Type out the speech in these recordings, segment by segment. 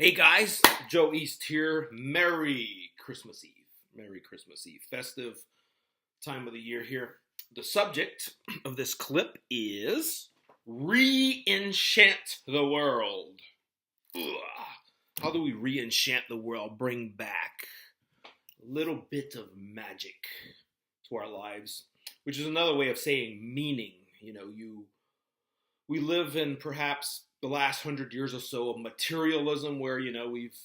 Hey guys, Joe East here. Merry Christmas Eve. Merry Christmas Eve. Festive time of the year here. The subject of this clip is Re-Enchant the World. Ugh. How do we re-enchant the world? Bring back a little bit of magic to our lives, which is another way of saying meaning. We live in perhaps the last 100 years or so of materialism where, we've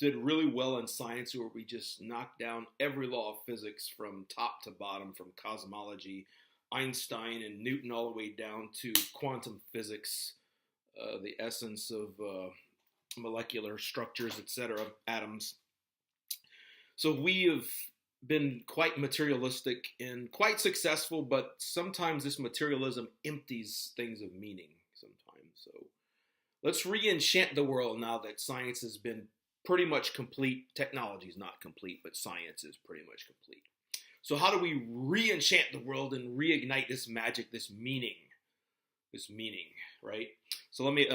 did really well in science where we just knocked down every law of physics from top to bottom, from cosmology, Einstein and Newton, all the way down to quantum physics, the essence of molecular structures, etc., atoms. So we have been quite materialistic and quite successful, but sometimes this materialism empties things of meaning sometimes. So let's re-enchant the world now that science has been pretty much complete. Technology is not complete, but science is pretty much complete. So how do we re-enchant the world and reignite this magic, this meaning, right? So let me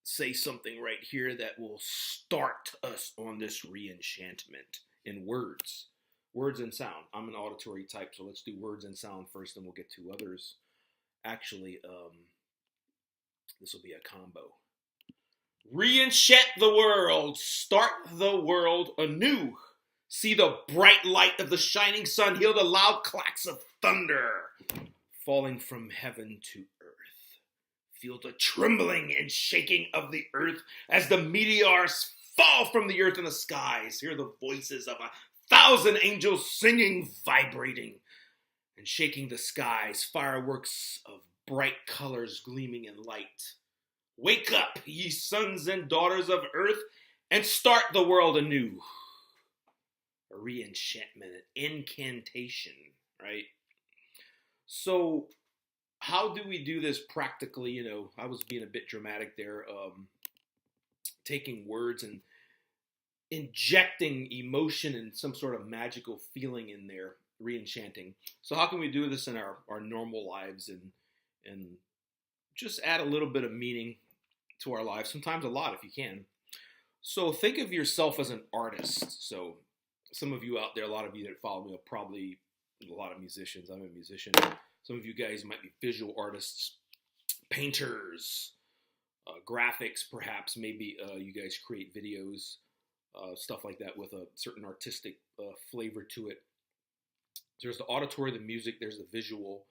say something right here that will start us on this re-enchantment in words and sound. I'm an auditory type, so let's do words and sound first, and we'll get to others. Actually, this will be a combo. Re-enchant the world, start the world anew. See the bright light of the shining sun, hear the loud clacks of thunder falling from heaven to earth. Feel the trembling and shaking of the earth as the meteors fall from the earth and the skies. Hear the voices of 1,000 angels singing, vibrating, and shaking the skies. Fireworks of bright colors gleaming in light. Wake up, ye sons and daughters of earth, and start the world anew. A re-enchantment, an incantation, right? So how do we do this practically? I was being a bit dramatic there, taking words and injecting emotion and some sort of magical feeling in there, re-enchanting. So how can we do this in our normal lives and just add a little bit of meaning to our lives, sometimes a lot if you can. So think of yourself as an artist. So some of you out there, a lot of you that follow me are probably a lot of musicians. I'm a musician. Some of you guys might be visual artists, painters, graphics perhaps. Maybe you guys create videos, stuff like that with a certain artistic flavor to it. There's the auditory, the music, there's the visual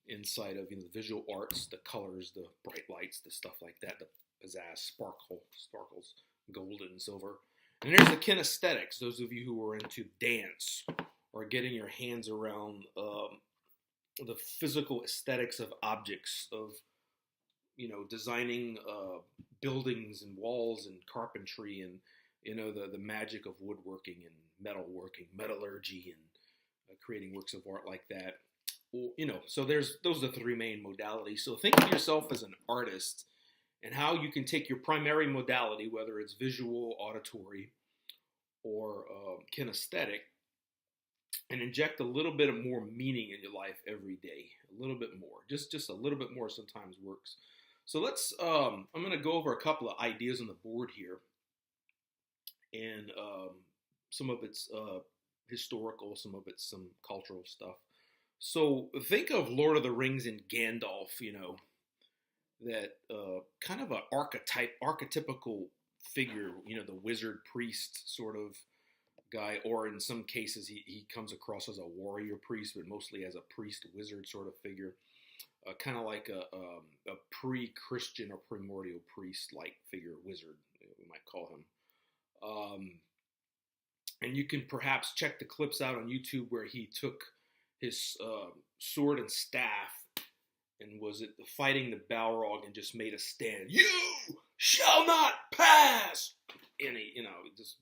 inside of the visual arts, the colors, the bright lights, the stuff like that, the pizzazz, sparkles, gold and silver. And there's the kinesthetics, those of you who are into dance or getting your hands around the physical aesthetics of objects, of designing buildings and walls and carpentry and the magic of woodworking and metalworking, metallurgy, and creating works of art like that. So those are the three main modalities. So think of yourself as an artist and how you can take your primary modality, whether it's visual, auditory, or kinesthetic, and inject a little bit of more meaning in your life every day. A little bit more. Just a little bit more sometimes works. So let's, I'm going to go over a couple of ideas on the board here. And some of it's historical, some of it's some cultural stuff. So think of Lord of the Rings and Gandalf, that kind of an archetypical figure, the wizard priest sort of guy, or in some cases he comes across as a warrior priest, but mostly as a priest wizard sort of figure, kind of like a pre-Christian or primordial priest-like figure, wizard, we might call him. And you can perhaps check the clips out on YouTube where he took his sword and staff and was it fighting the Balrog and just made a stand. You shall not pass. And just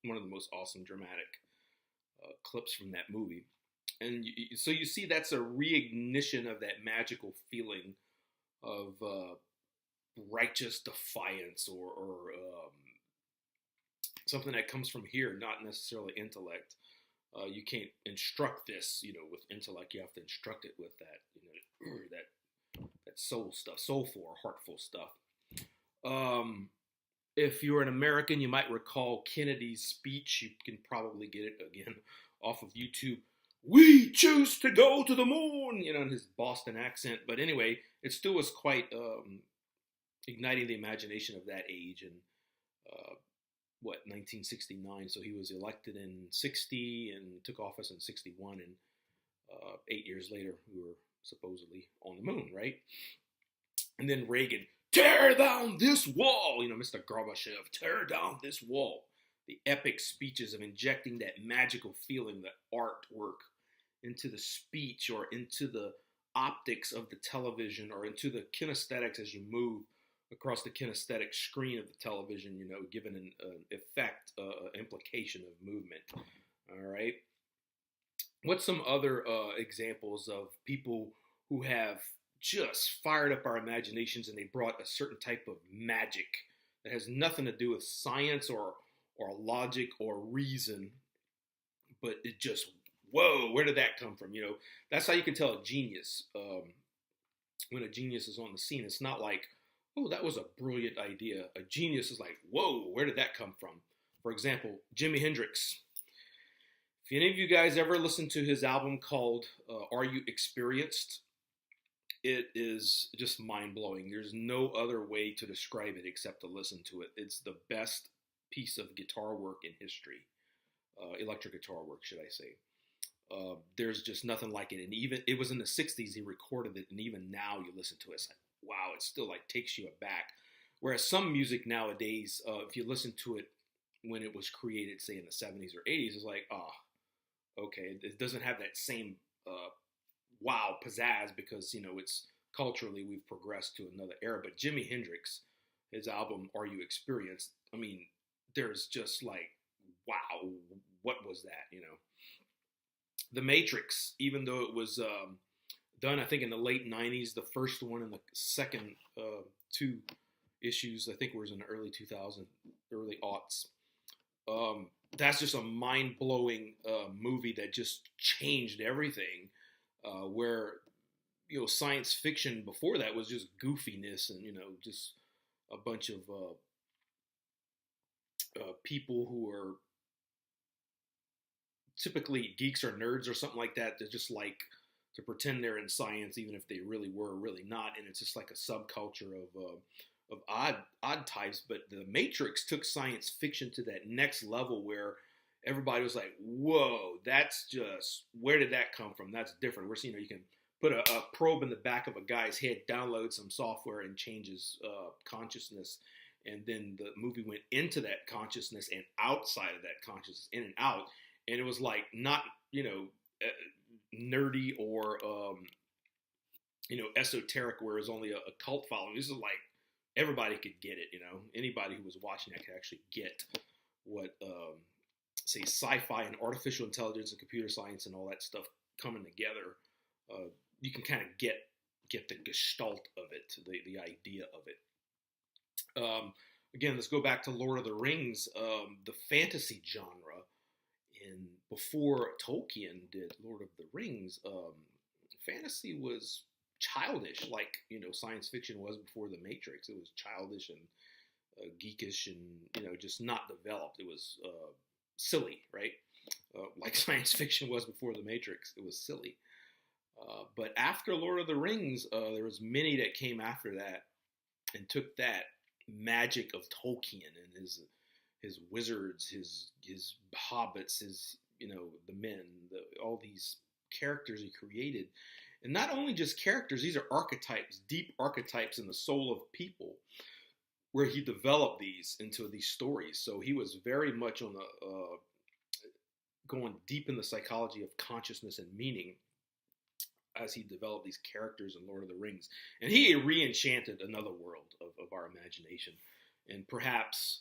one of the most awesome dramatic clips from that movie. And so you see that's a reignition of that magical feeling of righteous defiance or something that comes from here, not necessarily intellect. You can't instruct this, with intellect. You have to instruct it with that, that soul stuff, soulful or heartful stuff. Um, if you're an American, you might recall Kennedy's speech. You can probably get it again off of YouTube. We choose to go to the moon, in his Boston accent. But anyway, it still was quite igniting the imagination of that age. And 1969. So he was elected in 60 and took office in 61. And 8 years later, we were supposedly on the moon, right? And then Reagan, tear down this wall. Mr. Gorbachev, tear down this wall. The epic speeches of injecting that magical feeling, the artwork, into the speech or into the optics of the television or into the kinesthetics as you move across the kinesthetic screen of the television, given an effect, implication of movement. All right. What's some other examples of people who have just fired up our imaginations and they brought a certain type of magic that has nothing to do with science or logic or reason, but it just, whoa, where did that come from? That's how you can tell a genius. When a genius is on the scene, it's not like, oh, that was a brilliant idea. A genius is like, whoa, where did that come from? For example, Jimi Hendrix. If any of you guys ever listened to his album called Are You Experienced? It is just mind-blowing. There's no other way to describe it except to listen to it. It's the best piece of guitar work in history. Electric guitar work, should I say. There's just nothing like it. And even, it was in the 60s he recorded it, and even now you listen to it, it's like, wow, it still like takes you aback. Whereas some music nowadays, if you listen to it when it was created, say in the 70s or 80s, it's like, oh, okay, it doesn't have that same wow pizzazz because it's culturally we've progressed to another era. But Jimi Hendrix, his album Are You Experienced? I mean, there's just like, wow, what was that? The Matrix, even though it was done, I think in the late '90s, the first one and the second two issues, I think, was in the early 2000s, early aughts. That's just a mind-blowing movie that just changed everything. Where science fiction before that was just goofiness and just a bunch of people who are typically geeks or nerds or something like that. They're just like to pretend they're in science, even if they really were, really not. And it's just like a subculture of odd types. But the Matrix took science fiction to that next level where everybody was like, whoa, that's just, where did that come from? That's different. We're seeing, you can put a probe in the back of a guy's head, download some software, and changes consciousness. And then the movie went into that consciousness and outside of that consciousness, in and out. And it was like not, nerdy or, esoteric where it was only a cult following. This is like everybody could get it, Anybody who was watching that could actually get what, say, sci-fi and artificial intelligence and computer science and all that stuff coming together. You can kind of get the gestalt of it, the idea of it. Again, let's go back to Lord of the Rings, the fantasy genre. And before Tolkien did Lord of the Rings, fantasy was childish, like science fiction was before the Matrix. It was childish and geekish and just not developed. It was silly, right? Like science fiction was before the Matrix. It was silly. But after Lord of the Rings, there was many that came after that and took that magic of Tolkien and his wizards, his hobbits, his the men, all these characters he created, and not only just characters; these are archetypes, deep archetypes in the soul of people, where he developed these into these stories. So he was very much on the going deep in the psychology of consciousness and meaning as he developed these characters in Lord of the Rings. And he re-enchanted another world of our imagination. And perhaps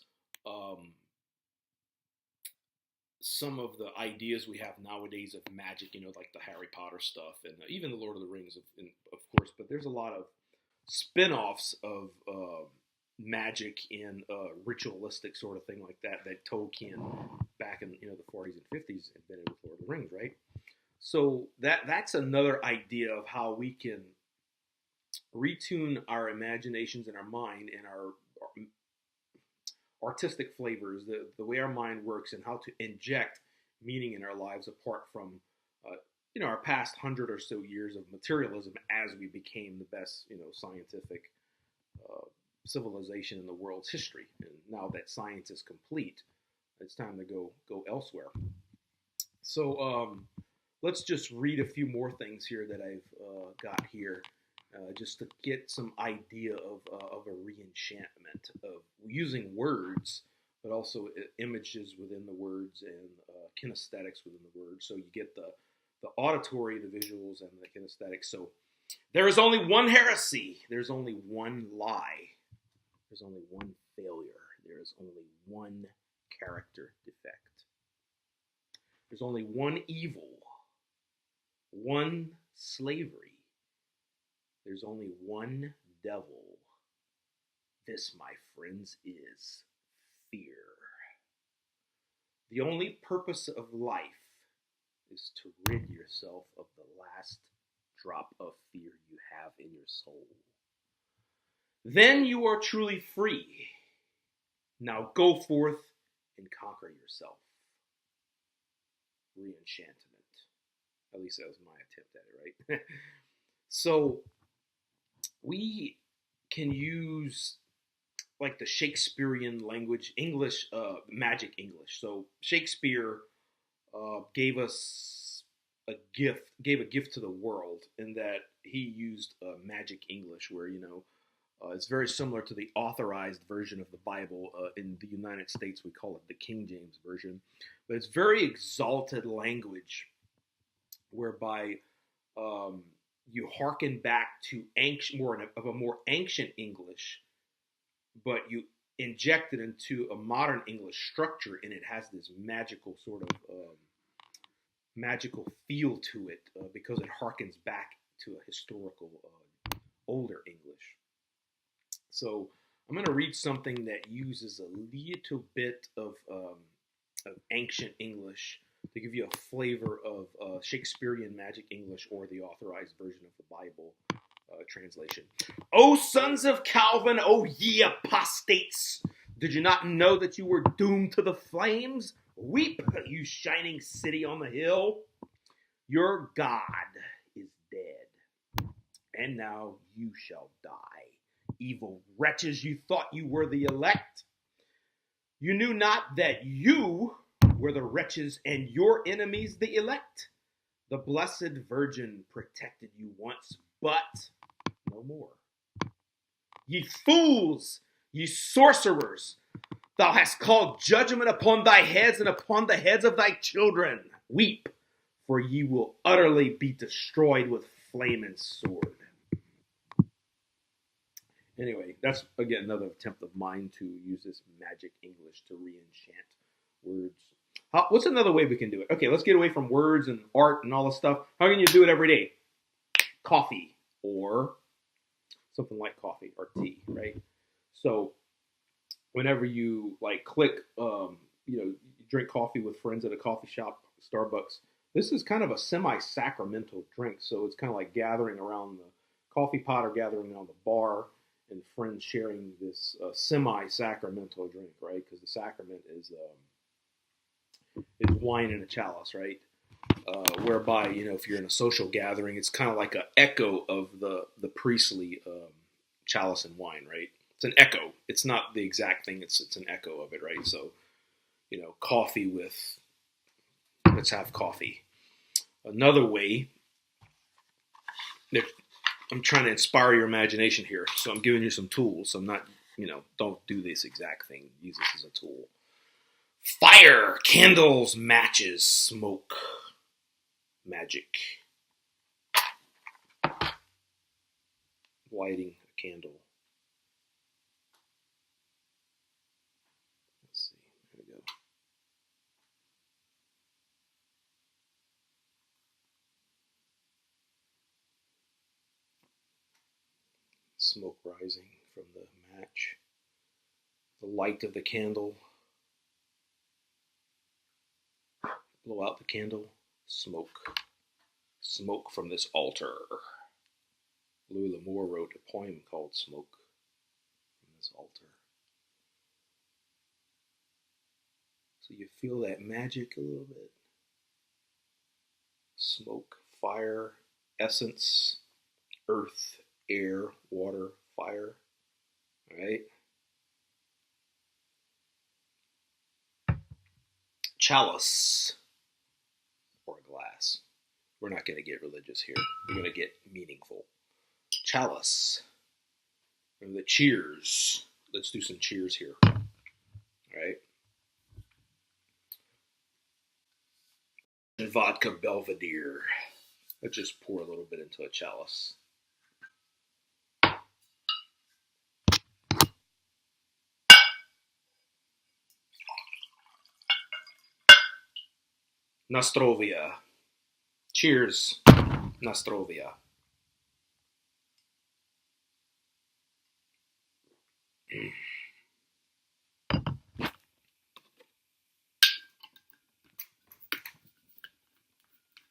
some of the ideas we have nowadays of magic, like the Harry Potter stuff and even the Lord of the Rings, of course. But there's a lot of spin-offs of magic and ritualistic sort of thing like that Tolkien back in the 40s and 50s invented with Lord of the Rings, right? So that's another idea of how we can retune our imaginations and our mind and our artistic flavors, the way our mind works, and how to inject meaning in our lives apart from our past 100 or so years of materialism as we became the best scientific uh, civilization in the world's history. And now that science is complete, it's time to go elsewhere. So let's just read a few more things here that I've got here, just to get some idea of a re-enchantment of using words, but also images within the words and kinesthetics within the words. So you get the auditory, the visuals, and the kinesthetics. So there is only one heresy. There's only one lie. There's only one failure. There is only one character defect. There's only one evil, one slavery. There's only one devil. This, my friends, is fear. The only purpose of life is to rid yourself of the last drop of fear you have in your soul. Then you are truly free. Now go forth and conquer yourself. Re-enchantment. At least that was my attempt at it, right? So we can use like the Shakespearean language, English, magic English. So Shakespeare gave us gave a gift to the world in that he used magic English, where it's very similar to the authorized version of the Bible. In the United States, we call it the King James Version. But it's very exalted language whereby you hearken back to a more ancient English, but you inject it into a modern English structure, and it has this magical sort of magical feel to it because it harkens back to a historical older English. So I'm going to read something that uses a little bit of ancient English to give you a flavor of Shakespearean magic English or the authorized version of the Bible translation. O sons of Calvin, O ye apostates! Did you not know that you were doomed to the flames? Weep, you shining city on the hill. Your God is dead, and now you shall die. Evil wretches, you thought you were the elect. You knew not that you were the wretches and your enemies the elect. The Blessed Virgin protected you once, but no more. Ye fools, ye sorcerers, thou hast called judgment upon thy heads and upon the heads of thy children. Weep, for ye will utterly be destroyed with flame and sword. Anyway, that's, again, another attempt of mine to use this magic English to re-enchant words. What's another way we can do it? Okay, let's get away from words and art and all this stuff. How can you do it every day? Coffee, or something like coffee or tea, right? So whenever you click, you drink coffee with friends at a coffee shop, Starbucks, this is kind of a semi-sacramental drink. So it's kind of like gathering around the coffee pot or gathering around the bar and friends sharing this semi-sacramental drink, right? Because the sacrament is wine in a chalice, right? Whereby, if you're in a social gathering, it's kind of like an echo of the priestly chalice and wine, right? It's an echo. It's not the exact thing. It's an echo of it, right? So, coffee with, let's have coffee. Another way, I'm trying to inspire your imagination here, so I'm giving you some tools. I'm not, don't do this exact thing. Use this as a tool. Fire, candles, matches, smoke, magic. Lighting a candle. Let's see, there we go. Smoke rising from the match. The light of the candle. Blow out the candle. Smoke. Smoke from this altar. Louis L'Amour wrote a poem called Smoke from this altar. So you feel that magic a little bit. Smoke, fire, essence, earth, air, water, fire. All right. Chalice or glass. We're not going to get religious here. We're going to get meaningful. Chalice. Remember the cheers. Let's do some cheers here. All right. And vodka Belvedere. Let's just pour a little bit into a chalice. Nostrovia. Cheers, Nostrovia.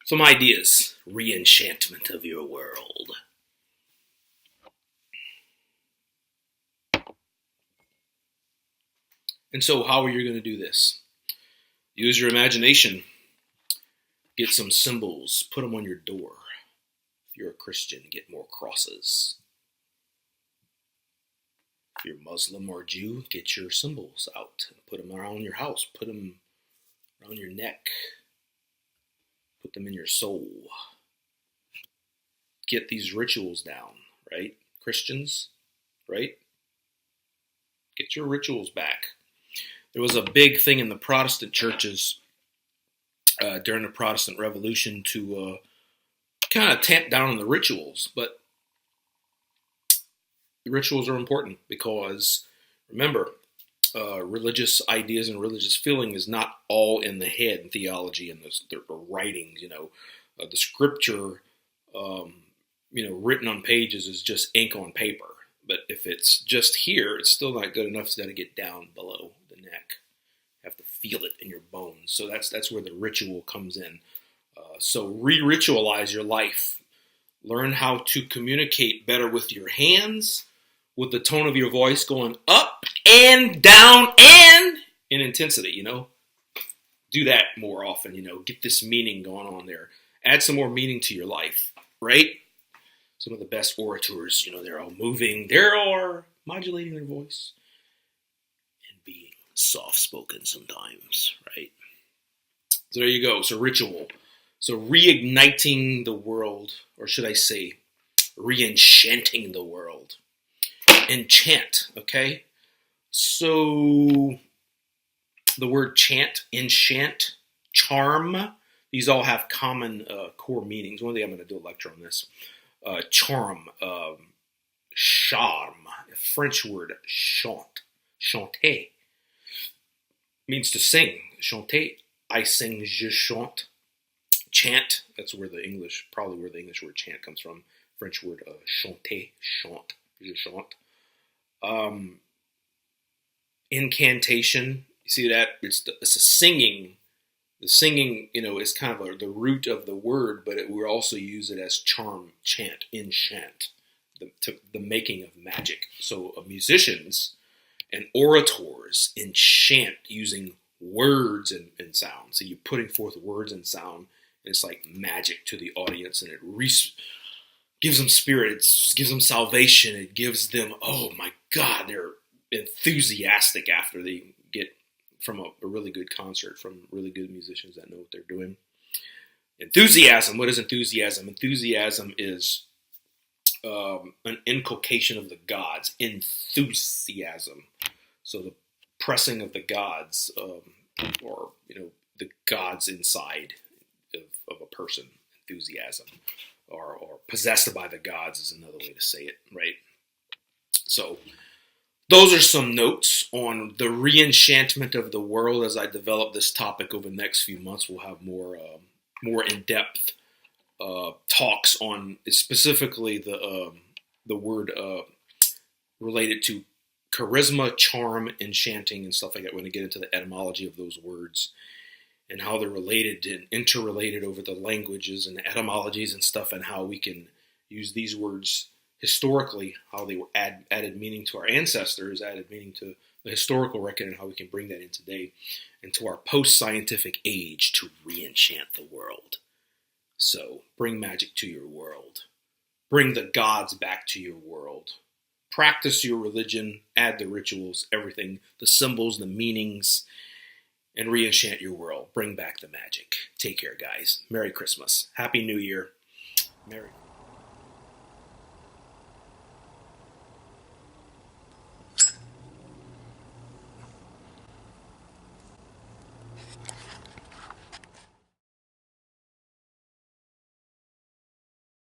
Some ideas. Re-enchantment of your world. And so how are you going to do this? Use your imagination. Get some symbols. Put them on your door. If you're a Christian, get more crosses. If you're Muslim or Jew, get your symbols out. Put them around your house. Put them around your neck. Put them in your soul. Get these rituals down, right? Christians, right? Get your rituals back. There was a big thing in the Protestant churches during the Protestant Revolution to kind of tamp down on the rituals, but the rituals are important because, remember, religious ideas and religious feeling is not all in the head and theology and the writings. The scripture, written on pages is just ink on paper. But if it's just here, it's still not good enough. It's got to get down below the neck. You have to feel it in your bones. So that's where the ritual comes in. So re-ritualize your life. Learn how to communicate better with your hands, with the tone of your voice going up and down and in intensity, Do that more often, Get this meaning going on there. Add some more meaning to your life, right? Some of the best orators, they're all moving. They're all modulating their voice and being soft-spoken sometimes, right? So there you go. So ritual. So reigniting the world, or should I say re-enchanting the world. Enchant, okay? So the word chant, enchant, charm, these all have common core meanings. One day I'm going to do a lecture on this. Charm, charme, French word chant, chanter, means to sing. Chanter, I sing, je chante. Chant, that's where probably where the English word chant comes from. French word chanter, chante, je chante. Incantation, you see that? It's a singing. The singing, is kind of the root of the word, but we also use it as charm, chant, enchant, the making of magic. So musicians and orators enchant using words and sound. So you're putting forth words and sound, and it's like magic to the audience, and it gives them spirit, it gives them salvation, it gives them, oh my God, they're enthusiastic after they get from a really good concert, from really good musicians that know what they're doing. Enthusiasm. What is enthusiasm? Enthusiasm is an inculcation of the gods. Enthusiasm. So the pressing of the gods, or the gods inside of a person. Enthusiasm, or possessed by the gods is another way to say it, right? So those are some notes on the re-enchantment of the world. As I develop this topic over the next few months, we'll have more in-depth talks on specifically the word related to charisma, charm, enchanting, and stuff like that. We're going to get into the etymology of those words and how they're related and interrelated over the languages and the etymologies and stuff, and how we can use these words historically, how they were added meaning to our ancestors, added meaning to the historical record, and how we can bring that in today into our post-scientific age to re-enchant the world. So bring magic to your world. Bring the gods back to your world. Practice your religion, add the rituals, everything, the symbols, the meanings, and re-enchant your world. Bring back the magic. Take care, guys. Merry Christmas. Happy New Year. Merry